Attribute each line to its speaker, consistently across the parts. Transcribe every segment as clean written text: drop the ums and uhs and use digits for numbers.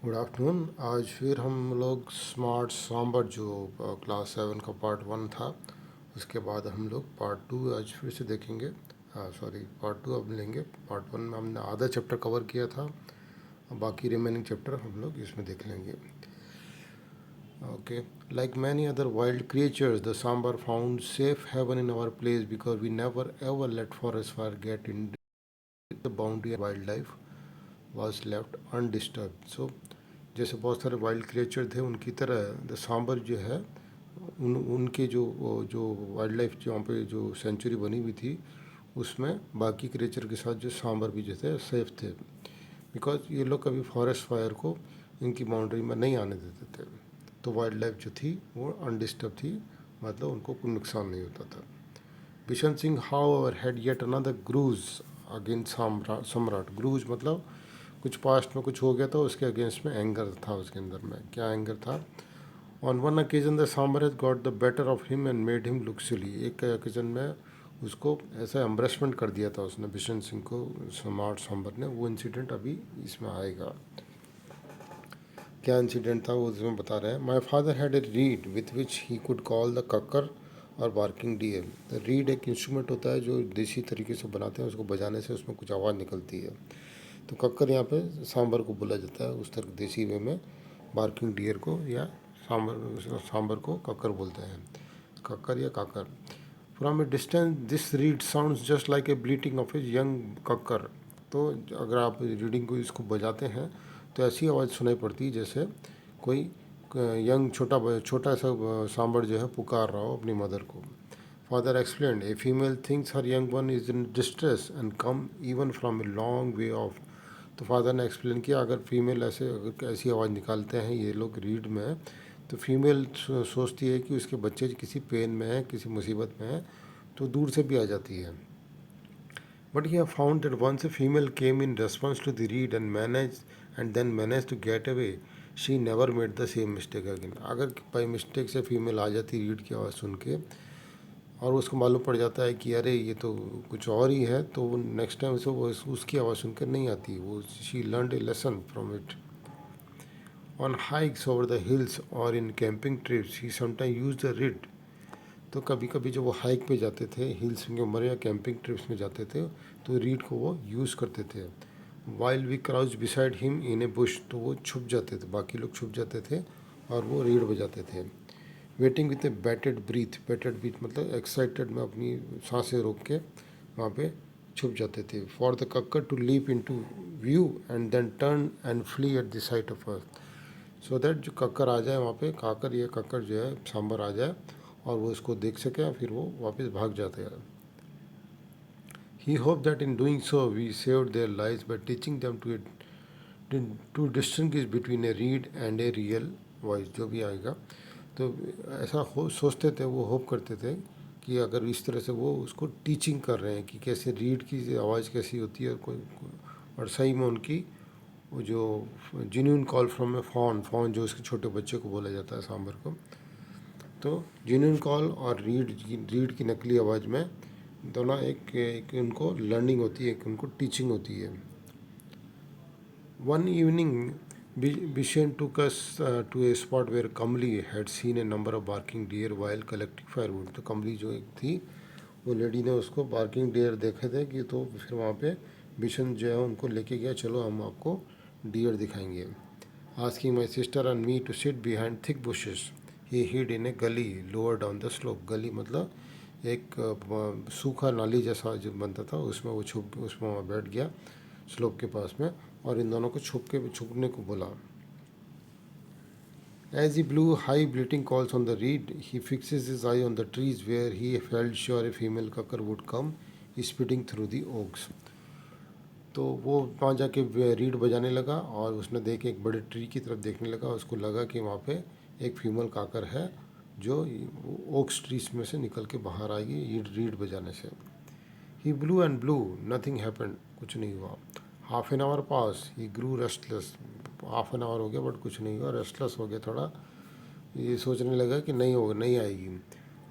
Speaker 1: Good afternoon. आज फिर हम लोग स्मार्ट सांबर जो क्लास 7 का पार्ट 1 था, उसके बाद हम लोग पार्ट 2 आज फिर से देखेंगे। हाँ सॉरी, पार्ट 2 अब लेंगे। पार्ट 1 में हमने आधा चैप्टर कवर किया था, बाकी रिमेनिंग चैप्टर हम लोग इसमें देख लेंगे। Okay, like many other wild creatures the sambar found safe haven in our place because we never ever let forest fire get in the boundary wildlife was left undisturb. So जैसे बहुत सारे wild creature थे, उनकी तरह the sambar जो है, उनके जो वाइल्ड लाइफ जहाँ पे जो सेंचुरी बनी हुई थी, उसमें बाकी क्रिएचर के साथ जो सांबर भी जो थे सेफ थे, बिकॉज ये लोग कभी फॉरेस्ट फायर को इनकी बाउंड्री में नहीं आने देते थे। तो वाइल्ड लाइफ जो थी वो अनडिस्टर्ब थी, मतलब उनको कोई नुकसान नहीं होता था। Bishan Singh how had yet another grudge against Samrat. Grudge मतलब कुछ पास्ट में कुछ हो गया था, उसके अगेंस्ट में एंगर था उसके अंदर में। क्या एंगर था? On one occasion the sambar has got the better of him and made him look silly. एक ओकेजन में उसको ऐसा एम्ब्रेसमेंट कर दिया था उसने, बिशन सिंह को, स्मार्ट सांबर ने। वो इंसिडेंट अभी इसमें आएगा। क्या इंसिडेंट था वो इसमें बता रहे हैं। My father had A read with which he could call the Kakkar और बार्किंग डियर। द रीड एक इंस्ट्रूमेंट होता है जो देसी तरीके से बनाते हैं, उसको बजाने से उसमें कुछ आवाज़ निकलती है। तो कक्कर यहाँ पे सांबर को बोला जाता है, उस तरह देसी वे में बार्किंग डियर को या सांबर को कक्कर बोलते हैं, कक्कर या काकर। From a distance this reed sounds just like a bleating of a young kakar. तो अगर आप रीडिंग को इसको बजाते हैं तो ऐसी आवाज़ सुनाई पड़ती है जैसे कोई यंग छोटा सा सांबर जो है पुकार रहा हो अपनी मदर को। Father explain, a female thinks her young one is in distress and come even from a long way of. तो फादर ने एक्सप्लेन किया, अगर फीमेल अगर ऐसी आवाज़ निकालते हैं ये लोग रीड में, तो फीमेल सोचती है कि उसके बच्चे किसी पेन में है, किसी मुसीबत में है, तो दूर से भी आ जाती है। But he found that once a female came in response to the reed and then manage to get away, she never made the same mistake again. अगर बाई मिस्टेक से फीमेल आ जाती रीड की आवाज़ सुन के, और उसको मालूम पड़ जाता है कि अरे ये तो कुछ और ही है, तो वो नेक्स्ट टाइम से वो उसकी आवाज़ सुनकर नहीं आती। वो she learn a lesson from it. On hikes over the hills और in camping trips he sometime use the reed. तो कभी कभी जब वो हाइक पे जाते थे, हिल्स के ऊपर या कैंपिंग ट्रिप्स में जाते थे, तो रीड को वो यूज़ करते थे। While we crouch beside him in a bush, तो वो छुप जाते थे, बाकी लोग छुप जाते थे और वो रीड बजाते थे। Waiting with a bated breath मतलब एक्साइटेड में अपनी सांसें रोक के वहाँ पे छुप जाते थे। For the kakar to leap into view and then turn and flee at the sight of us, so that जो कक्कर आ जाए वहाँ पे, काकर या कक्कर जो है सांबर आ जाए और वो इसको देख सके, फिर वो वापस भाग जाते हैं। He hope that in doing so we saved their lives by teaching them to distinguish between a reed and a real voice. जो भी आएगा तो ऐसा हो सोचते थे, वो होप करते थे कि अगर इस तरह से वो उसको टीचिंग कर रहे हैं कि कैसे रीड की आवाज़ कैसी होती है, और सही में उनकी वो जो genuine call from a fawn जो उसके छोटे बच्चे को बोला जाता है सांबर को, तो जेन्यून कॉल और रीड की नकली आवाज़ में दोनों एक उनको लर्निंग होती है, एक उनको टीचिंग होती है। One evening Bishen took us to a spot where Kamli had seen a number of barking deer while collecting firewood. तो कमली जो एक थी, वो लेडी ने उसको बार्किंग डियर देखे थे कि, तो फिर वहाँ पे बिशन जो है उनको लेके गया, चलो हम आपको डियर दिखाएंगे। Asking my sister and me to sit behind thick bushes he hid in a gully lower down the slope. गली मतलब एक सूखा नाली जैसा जो बनता था, उसमें वो उसमें वहाँ बैठ गया स्लोप के पास में, और इन दोनों को छुपने को बोला। As he blew high bleating calls on the reed, he fixes his eye on the trees where he felt sure a female cucker would come speeding through the oaks. तो वो वहाँ जाके रीड बजाने लगा और उसने देखे एक बड़े ट्री की तरफ देखने लगा। उसको लगा कि वहाँ पे एक फीमेल काकर है जो ओक्स ट्रीज में से निकल के बाहर आएगी रीड बजाने से। He blew and blew, nothing happened, कुछ नहीं हुआ। Half an hour passed, he grew restless, half an hour हो गया बट कुछ नहीं हुआ, रेस्टलेस हो गया थोड़ा, ये सोचने लगा कि नहीं होगा, नहीं आएगी।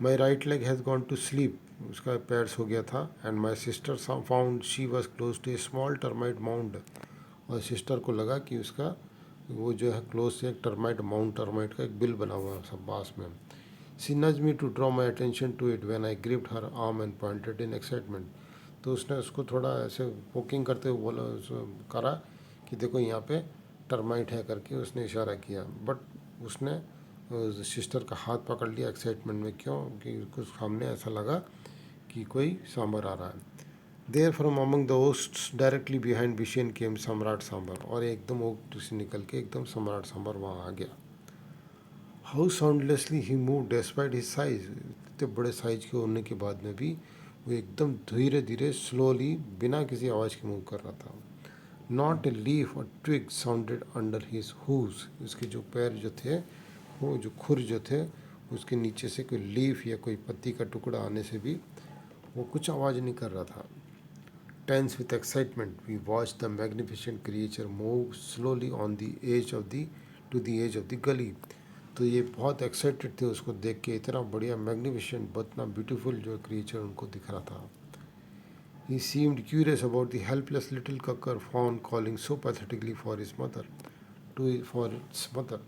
Speaker 1: My right leg has gone to sleep, उसका पैर सो गया था। And my sister found she was close to a small termite mound, और सिस्टर को लगा कि उसका वो जो है क्लोज से एक टर्माइट, माउंट टर्माइट का एक बिल बना हुआ है सब पास में. She nudge me to draw my attention to it when I gripped her arm and pointed in excitement. तो उसने उसको थोड़ा ऐसे पोकिंग करते हुए बोला, करा कि देखो यहाँ पे टर्माइट है करके उसने इशारा किया. बट उसने सिस्टर का हाथ पकड़ लिया एक्साइटमेंट में. क्यों? कि उसको सामने ऐसा लगा कि कोई सांबर आ रहा है. There from among the hosts directly behind Bishen came सम्राट सांबर. और एकदम ओट से निकल के एकदम सम्राट सांबर वहाँ आ गया. How soundlessly he move despite his size. इतने बड़े साइज के होने के बाद में भी वो एकदम धीरे धीरे स्लोली बिना किसी आवाज़ के मूव कर रहा था. Not a leaf or twig sounded under his hooves. उसके जो पैर जो थे, वो जो खुर जो थे, उसके नीचे से कोई लीफ या कोई पत्ती का टुकड़ा आने से भी वो कुछ आवाज़ नहीं कर रहा था. Tense with excitement, we watched the magnificent creature move slowly on the edge of the to the edge of the gully. तो ये बहुत एक्साइटेड थे उसको देख के. इतना बढ़िया मैग्निफिशेंट, इतना ब्यूटीफुल जो क्रिएचर उनको दिख रहा था. He seemed curious about the helpless little cocker fawn calling so pathetically for his mother, for its mother.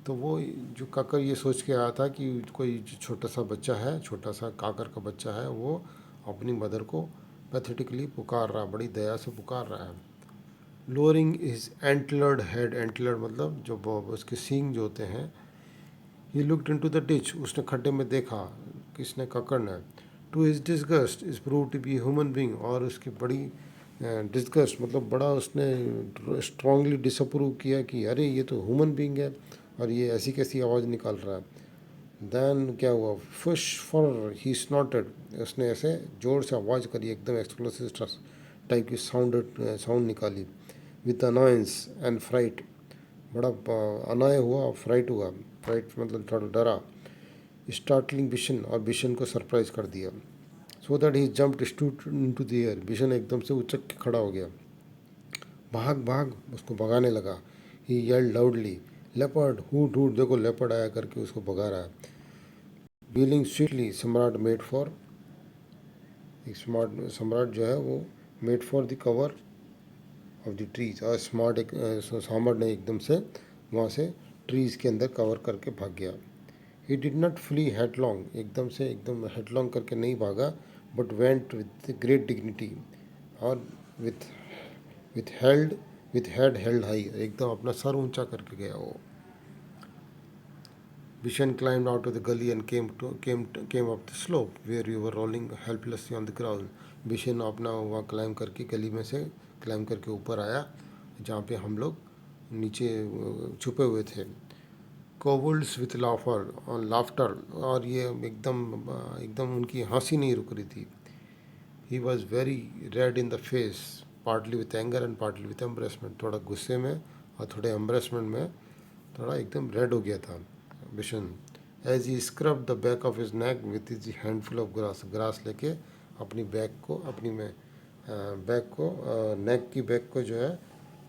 Speaker 1: तो वो जो काकर ये सोच के आया था कि कोई जो छोटा सा बच्चा है, छोटा सा काकर का बच्चा है, वो अपनी मदर को पैथेटिकली पुकार रहा, बड़ी दया से पुकार रहा है. Lowering is antlered head. Antlered मतलब जो उसके सींग जो होते हैं. He looked into the ditch. उसने खड्डे में देखा. किसने? कक्कड़ ने. To his disgust is prove to be human being. और उसकी बड़ी डिस्गस्ट मतलब बड़ा उसने स्ट्रांगली डिसअप्रूव किया कि अरे ये तो ह्यूमन बींग है और ये ऐसी कैसी आवाज़ निकाल रहा है. देन क्या हुआ? Fish for he snorted. उसने ऐसे जोर से आवाज़ करी, एकदम एक्सप्लोसिव टाइप की साउंड निकाली. With annoyance and fright. बड़ा अनाय हुआ, फ्राइट हुआ. फ्राइट मतलब थोड़ा डरा. स्टार्टलिंग बिशन. और बिशन को सरप्राइज कर दिया. So that he jumped straight into the air. Bishan एकदम से उचक के खड़ा हो गया. भाग भाग, उसको भगाने लगा. He yelled loudly, leopard hoot hoot. देखो लेपर्ड आया करके उसको भगा रहा है. व्हीलिंग स्वीटली, सम्राट मेड फॉर. एक स्मार्ट सम्राट जो है वो made for the cover of the trees. और स्मार्ट एक सम्राट ने एकदम से वहाँ से ट्रीज़ के अंदर कवर करके भाग गया. He did not flee headlong. एकदम से एकदम हेडलॉन्ग करके नहीं भागा, but went with great dignity. और with with held with head held high. एकदम अपना सर ऊंचा करके गया वो. Vishen climbed out of the gully and came up the slope where we were rolling helplessly on the ground. Vishen अपना वहाँ climb करके गली में से क्लाइम करके ऊपर आया जहाँ पे हम लोग नीचे छुपे हुए थे. कोवल्ड्स विथ लाफ्टर. और ये एकदम उनकी हंसी नहीं रुक रही थी. He was very red in the face, partly with anger and partly with embarrassment. थोड़ा गुस्से में और थोड़े एम्ब्रेसमेंट में थोड़ा एकदम रेड हो गया था Bishan. As he scrub the back of his neck with his handful of grass लेके अपनी बैक को नेक की बैक को जो है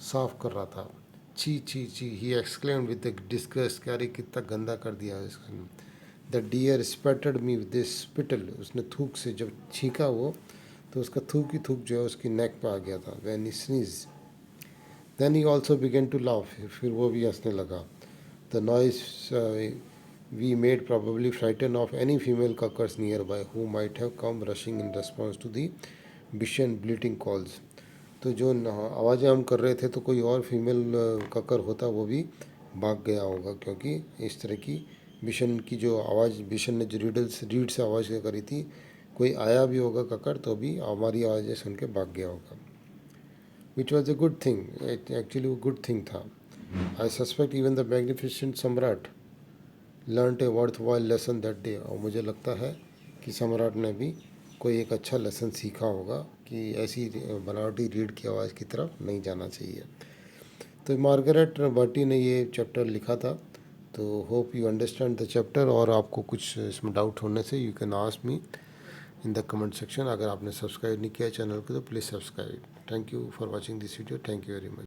Speaker 1: साफ कर रहा था. छी छी छी. He exclaimed with the disgust. क्या रे कितना गंदा कर दिया इसने. The deer spattered me with this spittle. उसने थूक से जब छींका वो, तो उसका थूक ही थूक जो है उसकी नेक पे आ गया था. When he sneeze. Then he also began to laugh. फिर वो भी हंसने लगा. The noise we made probably frightened off any female cuckers nearby who might have come rushing in response to the Bishan bleating calls. तो जो आवाज़ें हम कर रहे थे तो कोई और फीमेल ककर होता वो भी भाग गया होगा, क्योंकि इस तरह की बिशन की जो आवाज़, बिशन ने जो रीड से आवाज़ करी थी, कोई आया भी होगा ककर तो भी हमारी आवाज़ें सुन के भाग गया होगा. Which was a good thing. Actually वो गुड थिंग था. I suspect even the magnificent सम्राट learnt a worthwhile lesson that day. और मुझे लगता है कि सम्राट ने भी कोई एक अच्छा लेसन सीखा होगा कि ऐसी बनावटी रीड की आवाज़ की तरफ नहीं जाना चाहिए. तो मार्गरेट बर्टी ने ये चैप्टर लिखा था. तो hope you understand the chapter. और आपको कुछ इसमें डाउट होने से you can ask me in the comment section. अगर आपने सब्सक्राइब नहीं किया चैनल को तो please subscribe. Thank you for watching this video. Thank you very much.